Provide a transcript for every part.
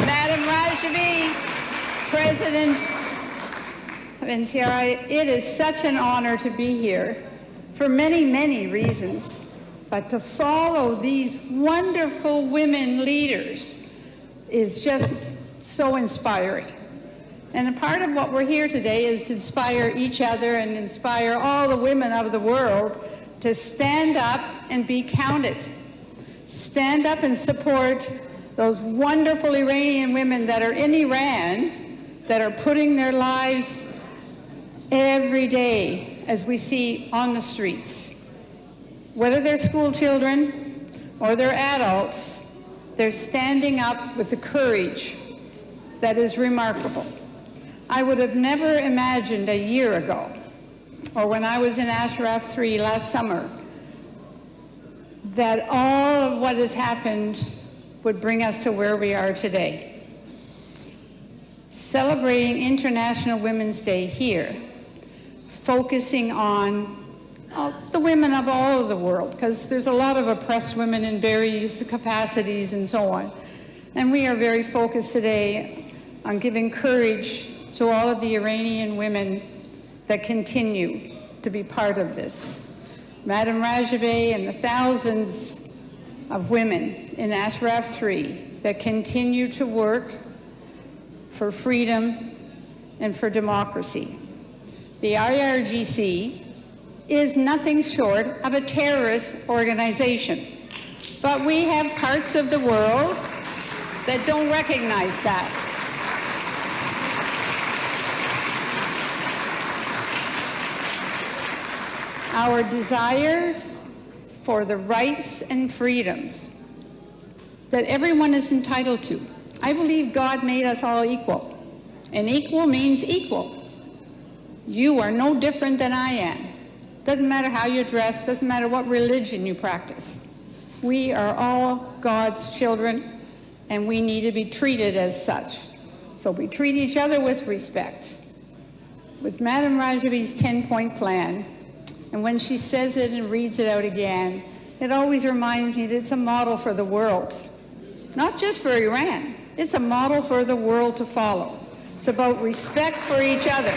Madam Rajavi, President of NCRI, it is such an honor to be here for many, many reasons, but to follow these wonderful women leaders is just so inspiring. And a part of what we're here today is to inspire each other and inspire all the women of the world to stand up and be counted. Stand up and support those wonderful Iranian women that are in Iran, that are putting their lives every day, as we see on the streets. Whether they're school children or they're adults, they're standing up with the courage that is remarkable. I would have never imagined a year ago, or when I was in Ashraf 3 last summer, that all of what has happened would bring us to where we are today. Celebrating International Women's Day here, focusing on the women of all of the world, because there's a lot of oppressed women in various capacities and so on. And we are very focused today on giving courage to all of the Iranian women that continue to be part of this. Madam Rajavi and the thousands of women in Ashraf 3 that continue to work for freedom and for democracy. The IRGC is nothing short of a terrorist organization, but we have parts of the world that don't recognize that. Our desires for the rights and freedoms that everyone is entitled to. I believe God made us all equal, and equal means equal. You are no different than I am. Doesn't matter how you dress, doesn't matter what religion you practice. We are all God's children, and we need to be treated as such. So we treat each other with respect. With Madam Rajavi's 10-point plan, and when she says it and reads it out again, it always reminds me that it's a model for the world. Not just for Iran, it's a model for the world to follow. It's about respect for each other.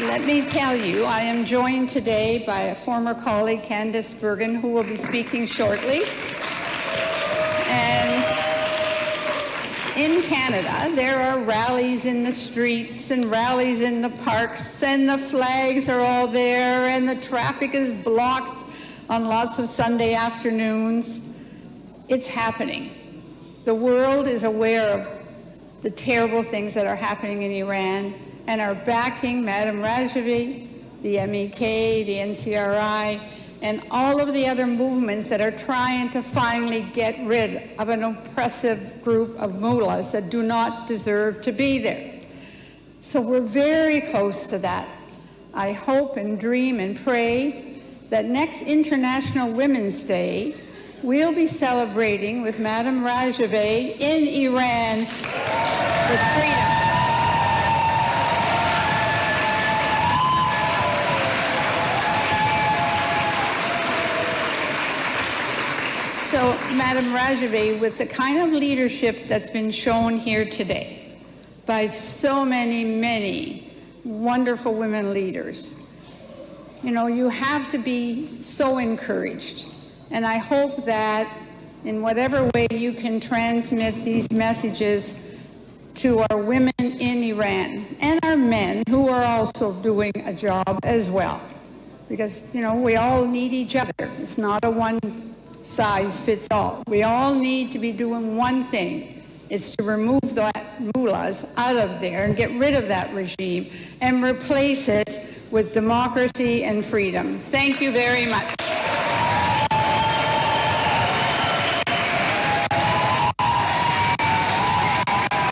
Let me tell you, I am joined today by a former colleague, Candice Bergen, who will be speaking shortly. And in Canada, there are rallies in the streets and rallies in the parks, and the flags are all there, and the traffic is blocked on lots of Sunday afternoons. It's happening. The world is aware of the terrible things that are happening in Iran and are backing Madam Rajavi, the MEK, the NCRI, and all of the other movements that are trying to finally get rid of an oppressive group of mullahs that do not deserve to be there. So we're very close to that. I hope and dream and pray that next International Women's Day, we'll be celebrating with Madam Rajavi in Iran with freedom. So, Madam Rajavi, with the kind of leadership that's been shown here today by so many, many wonderful women leaders, you know, you have to be so encouraged. And I hope that in whatever way you can transmit these messages to our women in Iran and our men who are also doing a job as well. Because, you know, we all need each other. It's not a one size fits all. We all need to be doing one thing. It's to remove the mullahs out of there and get rid of that regime and replace it with democracy and freedom. Thank you very much.